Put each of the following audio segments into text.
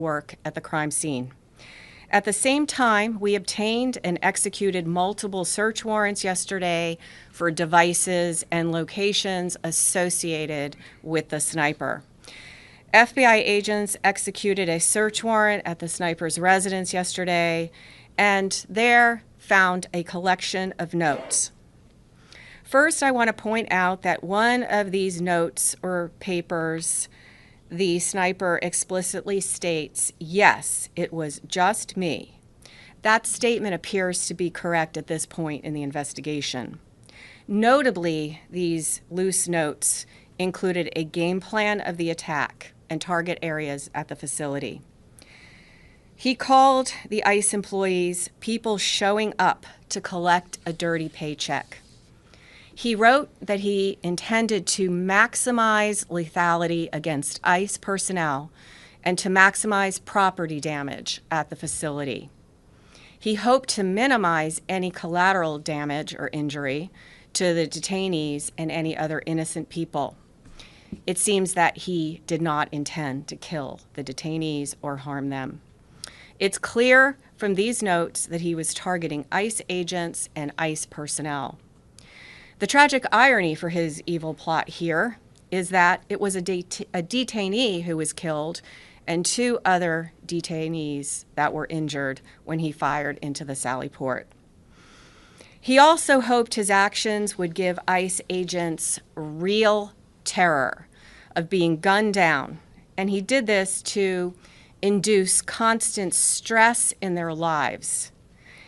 work at the crime scene. At the same time, we obtained and executed multiple search warrants yesterday for devices and locations associated with the sniper. FBI agents executed a search warrant at the sniper's residence yesterday and there found a collection of notes. First, I want to point out that one of these notes or papers, the sniper explicitly states, "Yes, it was just me." That statement appears to be correct at this point in the investigation. Notably, these loose notes included a game plan of the attack and target areas at the facility. He called the ICE employees people showing up to collect a dirty paycheck. He wrote that he intended to maximize lethality against ICE personnel and to maximize property damage at the facility. He hoped to minimize any collateral damage or injury to the detainees and any other innocent people. It seems that he did not intend to kill the detainees or harm them. It's clear from these notes that he was targeting ICE agents and ICE personnel. The tragic irony for his evil plot here is that it was a detainee who was killed and 2 other detainees that were injured when he fired into the Sally Port. He also hoped his actions would give ICE agents real terror of being gunned down, and he did this to induce constant stress in their lives.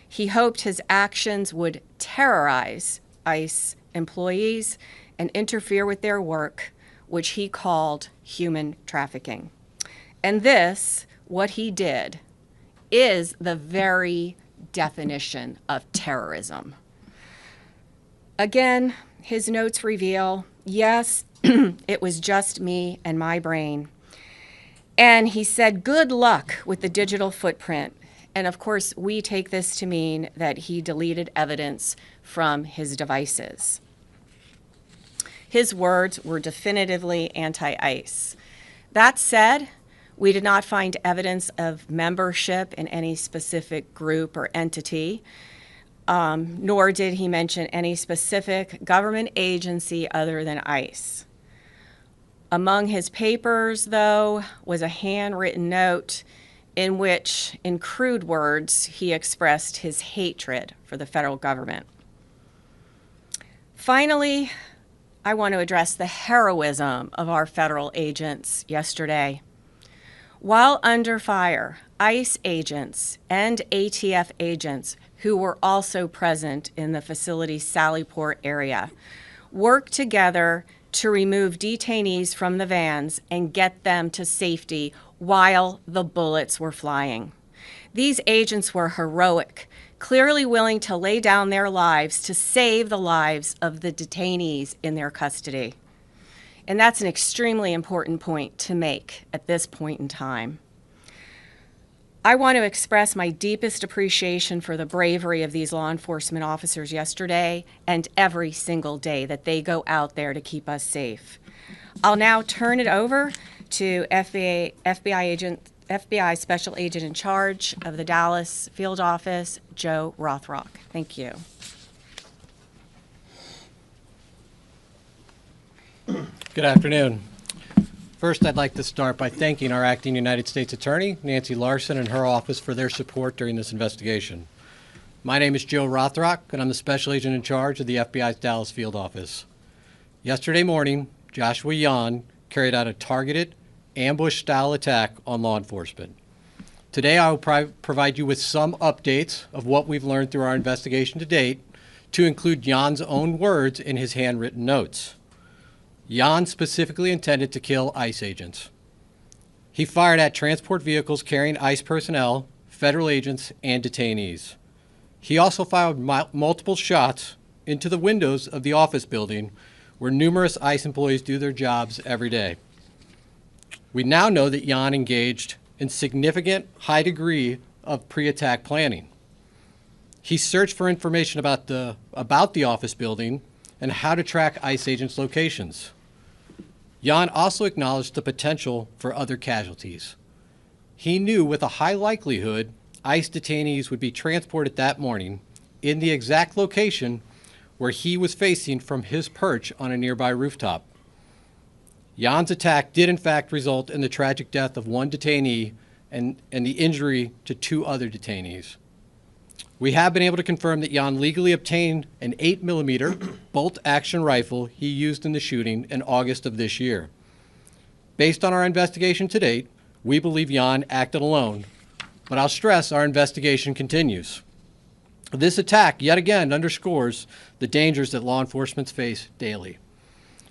He hoped his actions would terrorize ICE employees and interfere with their work, which he called human trafficking. And this, what he did, is the very definition of terrorism. Again, his notes reveal, yes, it was just me and my brain. And he said, good luck with the digital footprint. And of course, we take this to mean that he deleted evidence from his devices. His words were definitively anti-ICE. That said, we did not find evidence of membership in any specific group or entity, nor did he mention any specific government agency other than ICE. Among his papers, though, was a handwritten note in which, in crude words, he expressed his hatred for the federal government. Finally, I want to address the heroism of our federal agents yesterday. While under fire, ICE agents and ATF agents who were also present in the facility's Sally Port area worked together to remove detainees from the vans and get them to safety while the bullets were flying. These agents were heroic, clearly willing to lay down their lives to save the lives of the detainees in their custody. And that's an extremely important point to make at this point in time. I want to express my deepest appreciation for the bravery of these law enforcement officers yesterday and every single day that they go out there to keep us safe. I'll now turn it over to FBI Special Agent in charge of the Dallas Field Office, Joe Rothrock. Thank you. Good afternoon. First, I'd like to start by thanking our acting United States Attorney, Nancy Larson, and her office for their support during this investigation. My name is Joe Rothrock, and I'm the Special Agent in charge of the FBI's Dallas Field Office. Yesterday morning, Joshua Yan carried out a targeted, ambush-style attack on law enforcement. Today, I will provide you with some updates of what we've learned through our investigation to date, to include Yan's own words in his handwritten notes. Yan specifically intended to kill ICE agents. He fired at transport vehicles carrying ICE personnel, federal agents, and detainees. He also fired multiple shots into the windows of the office building where numerous ICE employees do their jobs every day. We now know that Yan engaged in significant high degree of pre-attack planning. He searched for information about the office building and how to track ICE agents' locations. Yan also acknowledged the potential for other casualties. He knew with a high likelihood ICE detainees would be transported that morning in the exact location where he was facing from his perch on a nearby rooftop. Jan's attack did in fact result in the tragic death of one detainee and the injury to 2 other detainees. We have been able to confirm that Jan legally obtained an 8mm bolt-action rifle he used in the shooting in August of this year. Based on our investigation to date, we believe Jan acted alone, but I'll stress our investigation continues. This attack yet again underscores the dangers that law enforcement face daily.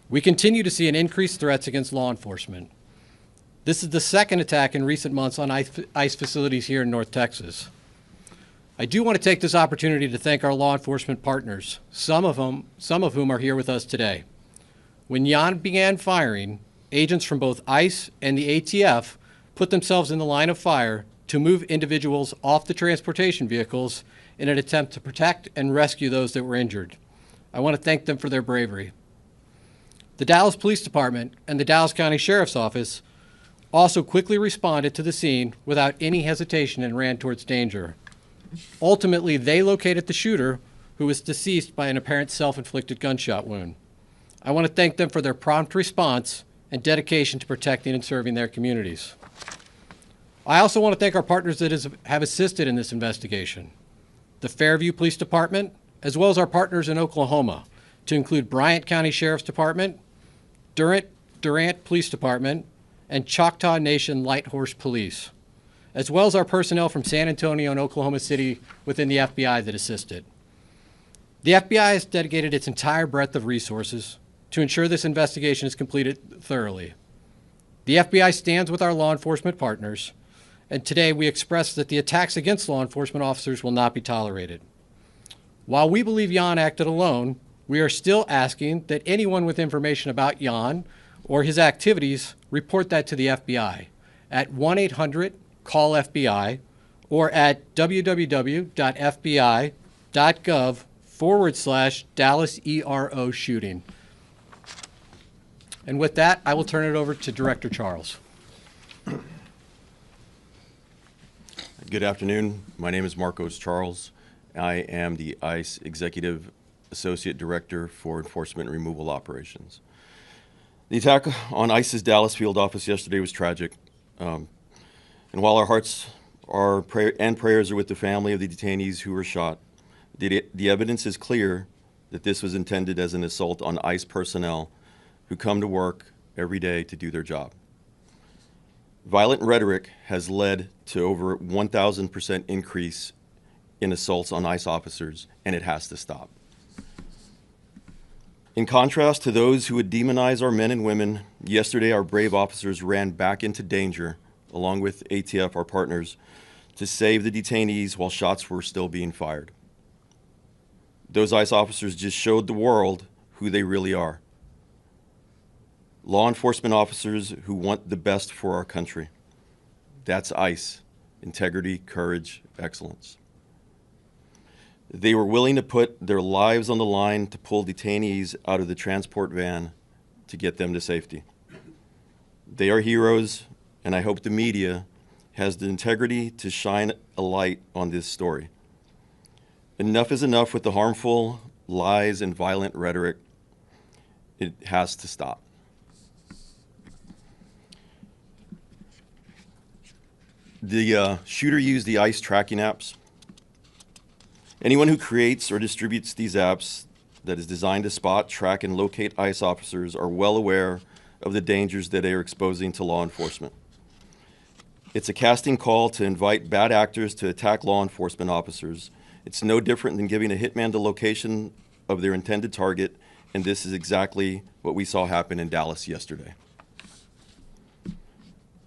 We continue to see an increased threats against law enforcement. This is the second attack in recent months on ICE facilities here in North Texas. I do want to take this opportunity to thank our law enforcement partners, some of whom are here with us today. When Jan began firing, agents from both ICE and the ATF put themselves in the line of fire to move individuals off the transportation vehicles in an attempt to protect and rescue those that were injured. I want to thank them for their bravery. The Dallas Police Department and the Dallas County Sheriff's Office also quickly responded to the scene without any hesitation and ran towards danger. Ultimately, they located the shooter, who was deceased by an apparent self-inflicted gunshot wound. I want to thank them for their prompt response and dedication to protecting and serving their communities. I also want to thank our partners that have assisted in this investigation. The Fairview Police Department, as well as our partners in Oklahoma, to include Bryant County Sheriff's Department, Durant Police Department, and Choctaw Nation Light Horse Police, as well as our personnel from San Antonio and Oklahoma City within the FBI that assisted. The FBI has dedicated its entire breadth of resources to ensure this investigation is completed thoroughly. The FBI stands with our law enforcement partners, and today we express that the attacks against law enforcement officers will not be tolerated. While we believe Jan acted alone, we are still asking that anyone with information about Jan or his activities report that to the FBI at 1-800-CALL-FBI or at www.fbi.gov/Dallas ERO shooting. And with that, I will turn it over to Director Charles. Good afternoon. My name is Marcos Charles. I am the ICE Executive Associate Director for Enforcement and Removal Operations. The attack on ICE's Dallas field office yesterday was tragic. And while our hearts and prayers are with the family of the detainees who were shot, the evidence is clear that this was intended as an assault on ICE personnel who come to work every day to do their job. Violent rhetoric has led to over 1,000% increase in assaults on ICE officers, and it has to stop. In contrast to those who would demonize our men and women, yesterday our brave officers ran back into danger, along with ATF, our partners, to save the detainees while shots were still being fired. Those ICE officers just showed the world who they really are. Law enforcement officers who want the best for our country. That's ICE. Integrity, courage, excellence. They were willing to put their lives on the line to pull detainees out of the transport van to get them to safety. They are heroes, and I hope the media has the integrity to shine a light on this story. Enough is enough with the harmful lies and violent rhetoric. It has to stop. The shooter used the ICE tracking apps. Anyone who creates or distributes these apps that is designed to spot, track, and locate ICE officers are well aware of the dangers that they are exposing to law enforcement. It's a casting call to invite bad actors to attack law enforcement officers. It's no different than giving a hitman the location of their intended target, and this is exactly what we saw happen in Dallas yesterday.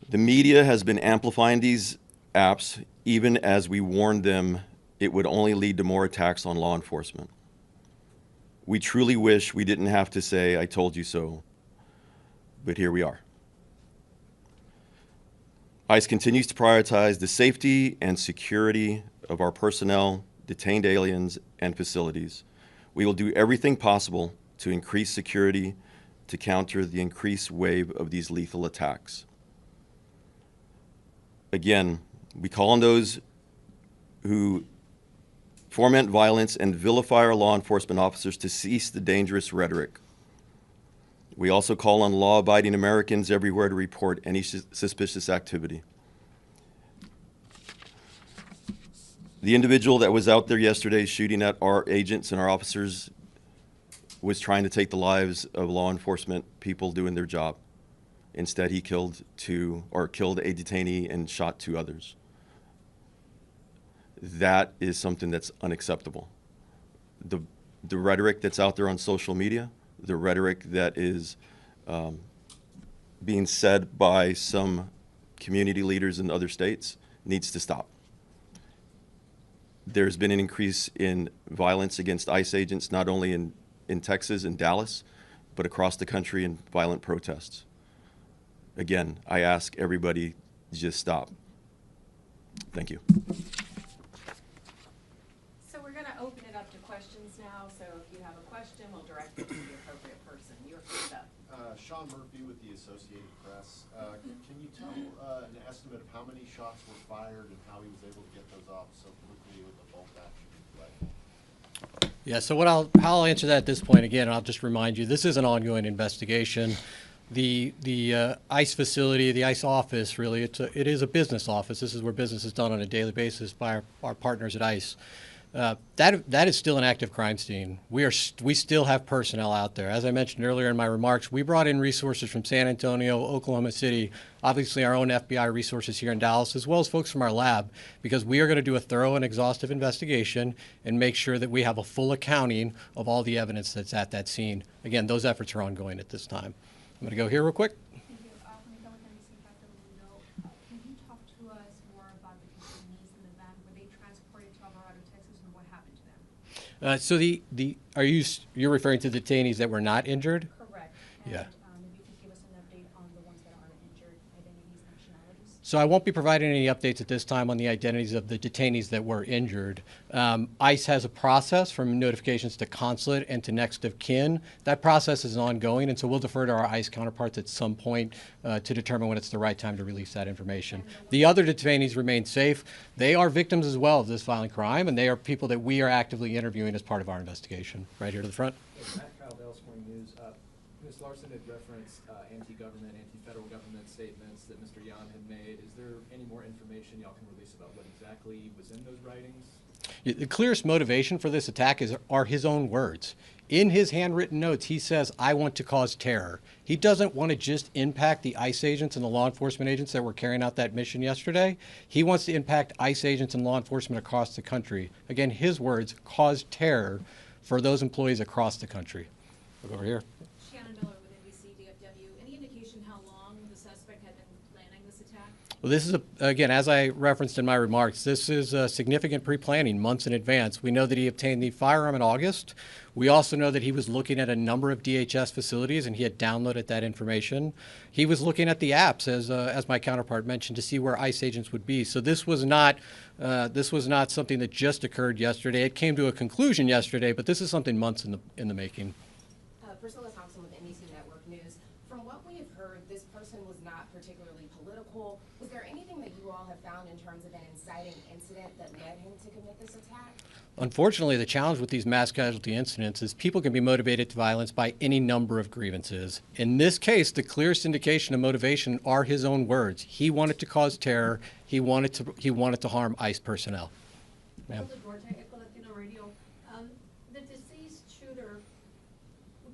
The media has been amplifying these apps even as we warned them it would only lead to more attacks on law enforcement. We truly wish we didn't have to say, "I told you so," but here we are. ICE continues to prioritize the safety and security of our personnel, detained aliens, and facilities. We will do everything possible to increase security to counter the increased wave of these lethal attacks. Again, we call on those who foment violence and vilify our law enforcement officers to cease the dangerous rhetoric. We also call on law-abiding Americans everywhere to report any suspicious activity. The individual that was out there yesterday shooting at our agents and our officers was trying to take the lives of law enforcement people doing their job. Instead, he killed a detainee and shot 2 others. That is something that's unacceptable. The rhetoric that's out there on social media, the rhetoric that is being said by some community leaders in other states needs to stop. There's been an increase in violence against ICE agents, not only in Texas and Dallas, but across the country in violent protests. Again, I ask everybody, just stop. Thank you. So we're going to open it up to questions now. So if you have a question, we'll direct it to the appropriate person. You're first up. Sean Murphy with the Associated Press. Can you tell an estimate of how many shots were fired and how he was able to get those off so quickly with the bolt action rifle? Yeah, so how I'll answer that at this point, again, I'll just remind you, this is an ongoing investigation. The ICE facility, the ICE office, really, it is a business office. This is where business is done on a daily basis by our partners at ICE. That is still an active crime scene. We still have personnel out there. As I mentioned earlier in my remarks, we brought in resources from San Antonio, Oklahoma City, obviously our own FBI resources here in Dallas, as well as folks from our lab, because we are going to do a thorough and exhaustive investigation and make sure that we have a full accounting of all the evidence that's at that scene. Again, those efforts are ongoing at this time. I'm going to go here real quick. Thank you. Can you talk to us more about the detainees in the van? Were they transported to Alvarado, Texas, and what happened to them? You're referring to the detainees that were not injured? Correct. Yeah. And if you could give us an update on the ones that are injured, identities, nationalities. So I won't be providing any updates at this time on the identities of the detainees that were injured. ICE has a process from notifications to consulate and to next of kin. That process is ongoing, and so we'll defer to our ICE counterparts at some point to determine when it's the right time to release that information. The other detainees remain safe. They are victims as well of this violent crime, and they are people that we are actively interviewing as part of our investigation. Right here to the front. Matt Kyle, Dallas Morning News. Ms. Larson had referenced anti-government, anti-federal government statements that Mr. Yan had made. Is there any more information y'all can release about what exactly was in those writings? The clearest motivation for this attack are his own words. In his handwritten notes, he says, "I want to cause terror." He doesn't want to just impact the ICE agents and the law enforcement agents that were carrying out that mission yesterday. He wants to impact ICE agents and law enforcement across the country. Again, his words, cause terror for those employees across the country. Look over here. Shannon Miller with NBC DFW. Any indication how long the suspect had been planning this attack? Well, this is, again, as I referenced in my remarks, this is significant pre-planning months in advance. We know that he obtained the firearm in August. We also know that he was looking at a number of DHS facilities, and he had downloaded that information. He was looking at the apps, as my counterpart mentioned, to see where ICE agents would be. So this was not something that just occurred yesterday. It came to a conclusion yesterday, but this is something months in the making. Priscilla Thompson with NBC Network News. From what we have heard, this person was not particularly political. Was there anything that you all have found in terms of an inciting incident that led him to commit this attack? Unfortunately, the challenge with these mass casualty incidents is people can be motivated to violence by any number of grievances. In this case, the clearest indication of motivation are his own words. He wanted to cause terror. He wanted to harm ICE personnel. Ma'am. Echo Latino Radio. The deceased shooter,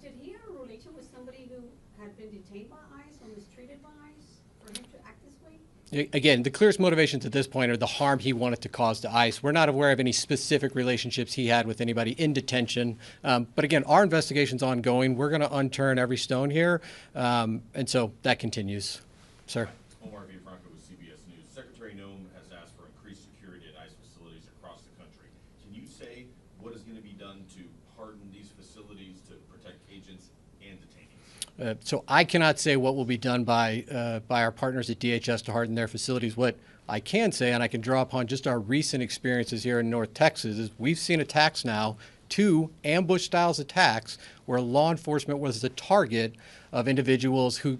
did he have a relation with somebody who had been detained by ICE or mistreated by ICE for him to act this way? Again, the clearest motivations at this point are the harm he wanted to cause to ICE. We're not aware of any specific relationships he had with anybody in detention. But again, our investigation's ongoing. We're going to unturn every stone here. And so that continues. Sir. Omar V. Franco with CBS News. Secretary Noem has asked for increased security at ICE facilities across the country. Can you say what is going to be done to harden these facilities to protect agents and detainees? So I cannot say what will be done by our partners at DHS to harden their facilities. What I can say, and I can draw upon just our recent experiences here in North Texas, is we've seen attacks now 2 ambush-style attacks where law enforcement was the target of individuals who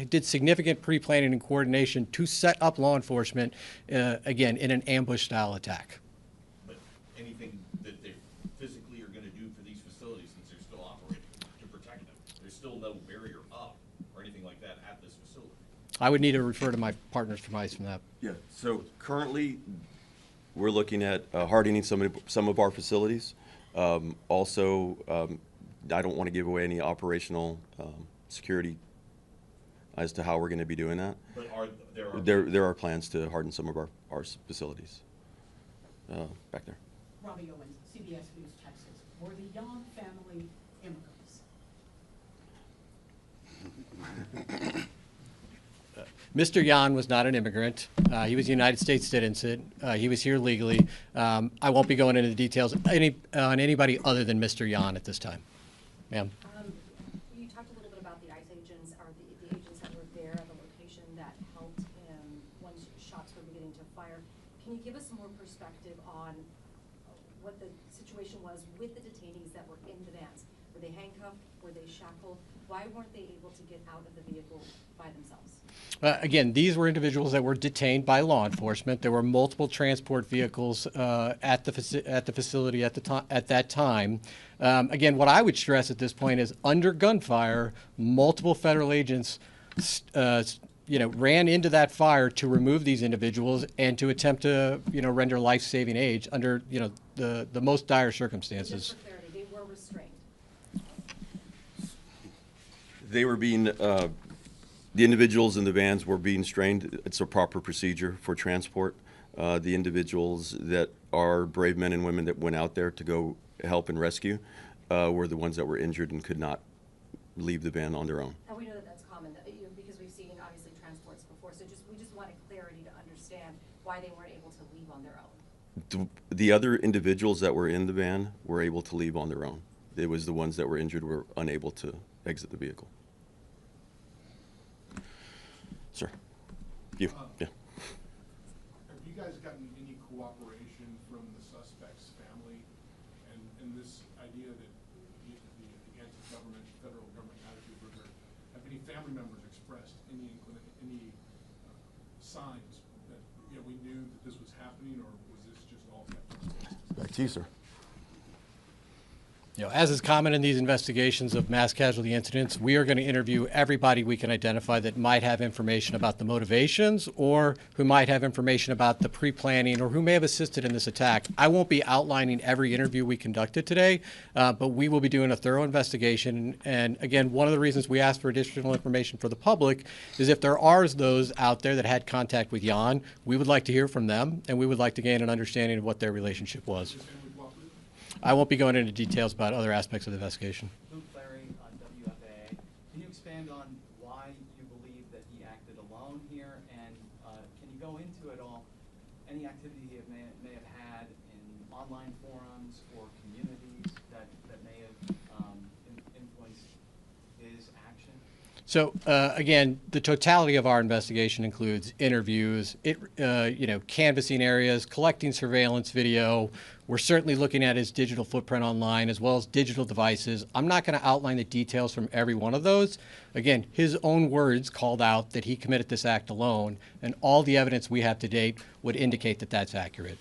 did significant pre-planning and coordination to set up law enforcement, again, in an ambush-style attack. But anything that they physically are gonna do for these facilities, since they're still operating, to protect them? There's still no barrier up or anything like that at this facility? I would need to refer to my partners from ICE from that. Yeah, so currently, we're looking at hardening some of our facilities. Also, I don't want to give away any operational security as to how we're going to be doing that. But are There are plans to harden some of our facilities. Back there. Robbie Owens, CBS News, Texas. Were the Young family immigrants? Mr. Yan was not an immigrant. He was a United States citizen. He was here legally. I won't be going into the details on anybody other than Mr. Yan at this time. Ma'am. You talked a little bit about the ICE agents, or the agents that were there at the location that helped him when shots were beginning to fire. Can you give us some more perspective on what the situation was with the detainees that were in the vans? Were they handcuffed? Were they shackled? Why weren't they able to get out of the vehicle by themselves? Again, these were individuals that were detained by law enforcement. There were multiple transport vehicles at the facility at that time. Again, what I would stress at this point is under gunfire, multiple federal agents ran into that fire to remove these individuals and to attempt to render life-saving aid under the most dire circumstances. Just for clarity, they were restrained. They were being, the individuals in the vans were being strained. It's a proper procedure for transport. The individuals that are brave men and women that went out there to go help and rescue were the ones that were injured and could not leave the van on their own. And we know that that's common, because we've seen obviously transports before. So we just wanted clarity to understand why they weren't able to leave on their own. The other individuals that were in the van were able to leave on their own. It was the ones that were injured were unable to exit the vehicle. Sir, you, yeah. Have you guys gotten any cooperation from the suspect's family and this idea that the anti-government, federal government attitude, have any family members expressed any signs that we knew that this was happening, or was this just all kept? Back to you, sir. As is common in these investigations of mass casualty incidents, we are going to interview everybody we can identify that might have information about the motivations or who might have information about the pre-planning or who may have assisted in this attack. I won't be outlining every interview we conducted today, but we will be doing a thorough investigation. And again, one of the reasons we asked for additional information for the public is if there are those out there that had contact with Jan, we would like to hear from them, and we would like to gain an understanding of what their relationship was. I won't be going into details about other aspects of the investigation. Luke Clary on WFAA. Can you expand on why you believe that he acted alone here, and can you go into it all, any activity he may have had in online forums or communities that may have influenced his action? So again, the totality of our investigation includes interviews, canvassing areas, collecting surveillance video. We're certainly looking at his digital footprint online as well as digital devices. I'm not going to outline the details from every one of those. Again, his own words called out that he committed this act alone, and all the evidence we have to date would indicate that that's accurate.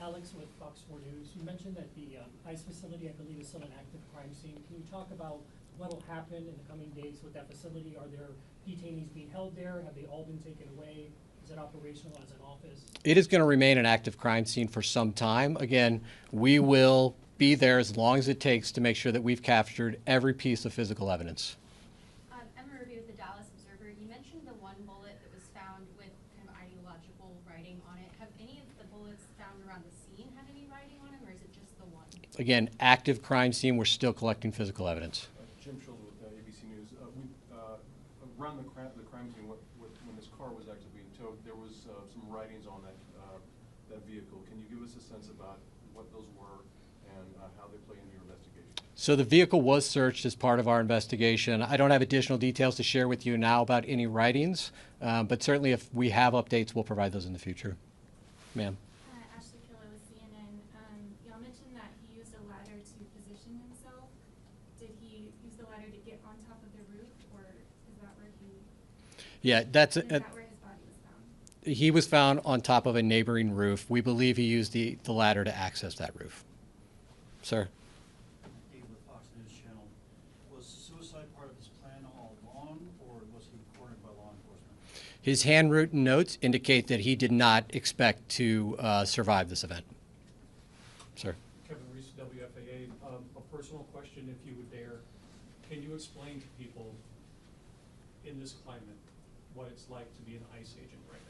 Alex with Fox 4 News. You mentioned that the ICE facility, I believe, is still an active crime scene. Can you talk about what will happen in the coming days with that facility? Are there detainees being held there? Have they all been taken away? Is it operational as an office? It is going to remain an active crime scene for some time. Again, we will be there as long as it takes to make sure that we've captured every piece of physical evidence. Emma Ruby with the Dallas Observer. You mentioned the one bullet that was found with kind of ideological writing on it. Have any of the bullets found around the scene had any writing on them, or is it just the one? Again, active crime scene. We're still collecting physical evidence. Jim Schultz with ABC News. Around the crime scene, when this car was actually being towed, there was some writings on that vehicle. Can you give us a sense about what those were and how they play into your investigation? So the vehicle was searched as part of our investigation. I don't have additional details to share with you now about any writings, but certainly if we have updates, we'll provide those in the future. Ma'am. Ashley Killer with CNN. Y'all mentioned that he used a Yeah, that's, And is that where his body was found? he was found on top of a neighboring roof. We believe he used the ladder to access that roof. Sir? David with Fox News Channel. Was suicide part of his plan all along, or was he cornered by law enforcement? His handwritten notes indicate that he did not expect to survive this event. Sir? Kevin Reese, WFAA. A personal question, if you would dare. Can you explain to people in this climate what it's like to be an ICE agent right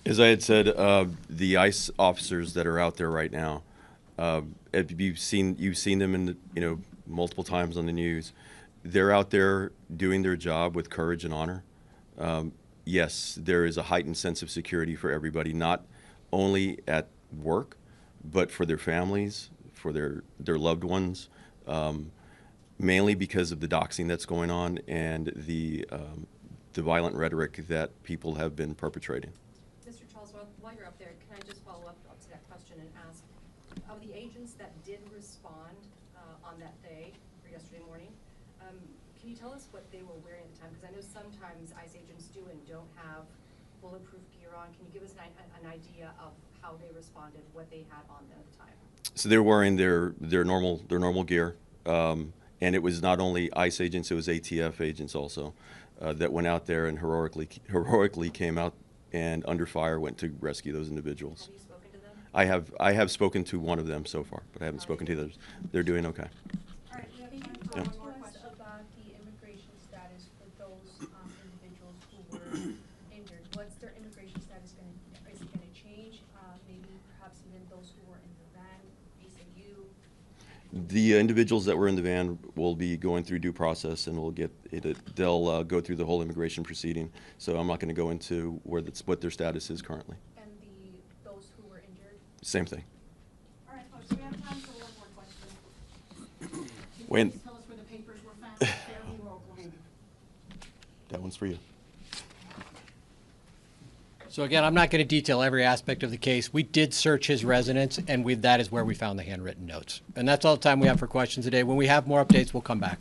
now? As I had said, the ICE officers that are out there right now, you've seen them in the, multiple times on the news. They're out there doing their job with courage and honor. Yes, there is a heightened sense of security for everybody, not only at work, but for their families, for their loved ones, mainly because of the doxing that's going on and the violent rhetoric that people have been perpetrating. Mr. Charles, while you're up there, can I just follow up to that question and ask, of the agents that did respond on that day, or yesterday morning, can you tell us what they were wearing at the time? Because I know sometimes ICE agents do and don't have bulletproof gear on. Can you give us an idea of how they responded, what they had on them at the time? So they're wearing their normal gear, and it was not only ICE agents; it was ATF agents also that went out there and heroically came out and under fire went to rescue those individuals. Have you spoken to them? I have spoken to one of them so far, but I haven't spoken to the others. They're doing okay. All right, we have time for Yeah. one more question. About the immigration status for those individuals who were injured. What's their immigration status going to, is it going to change? Maybe perhaps even those who were in the van, ACU? The individuals that were in the van will be going through due process, and they'll go through the whole immigration proceeding. So I'm not going to go into what their status is currently. And those who were injured? Same thing. All right, folks, we have time for one more question. Can When- you please tell us where the papers were found in Fairview, Oklahoma? That one's for you. So again, I'm not going to detail every aspect of the case. We did search his residence, and that is where we found the handwritten notes. And that's all the time we have for questions today. When we have more updates, we'll come back.